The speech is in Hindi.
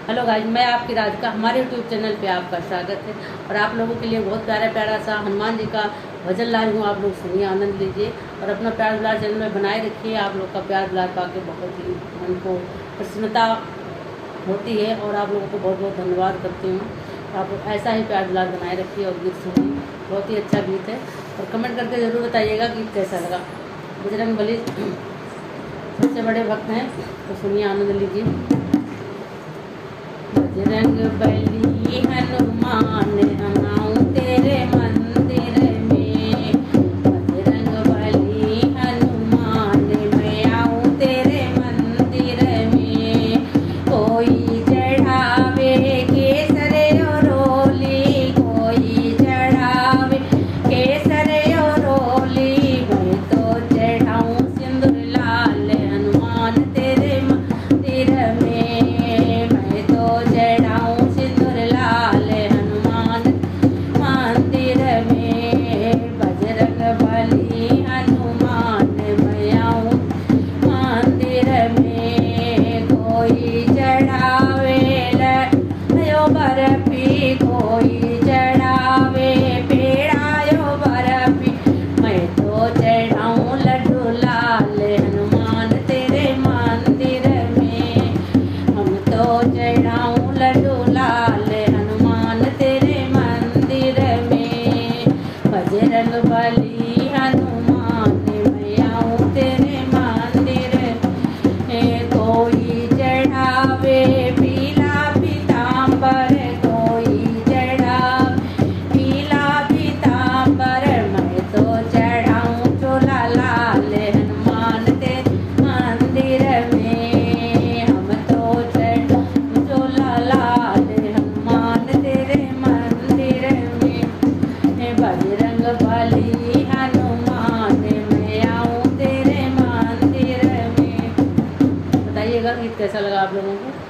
हेलो गाइज, मैं आपकी राधिका। हमारे यूट्यूब चैनल पे आपका स्वागत है और आप लोगों के लिए बहुत प्यारा प्यारा सा हनुमान जी का भजन लाई हूँ। आप लोग सुनिए, आनंद लीजिए और अपना प्यार दुलार चैनल में बनाए रखिए। आप लोग का प्यार दुलार पाके बहुत ही मन को प्रसन्नता होती है और आप लोगों को बहुत बहुत धन्यवाद करती हूँ। आप लोग ऐसा ही प्यार दुलार बनाए रखिए और गीत सुनिए, बहुत ही अच्छा गीत है और कमेंट करके ज़रूर बताइएगा गीत कैसा लगा। बजरंगबली सबसे बड़े भक्त हैं, तो सुनिए, आनंद लीजिए। बजरंगबली हनुमान आऊं तेरे मंदिर में, बजरंगबली हनुमान मैं आऊं तेरे मंदिर में। कोई चढ़ावे केसर और रोली, कोई चढ़ावे केसर और रोली, मैं तो चढ़ाऊं सिंदूर लाल हनुमान तेरे मंदिर में। बर्फी कोई चढ़ावे पेड़ायो बर्फी, मैं तो चढ़ाऊं लड्डू लाल हनुमान तेरे मंदिर में। हम तो चढ़ाऊं लड्डू लाल हनुमान तेरे मंदिर में। बजरंगबली हनुमान मैं आऊं तेरे मंदिर में। कोई चढ़ावे पीला पीताम्बर, कोई चढ़ावे पीला पीताम्बर, मैं तो चढ़ाऊं चोला लाल हनुमान तेरे मंदिर में। हम तो चढ़ाऊं चोला लाल हनुमान तेरे मंदिर में। बजरंगबली हनुमान मैं आऊं तेरे मंदिर में। बताइएगा गीत कैसा लगा आप लोगों को।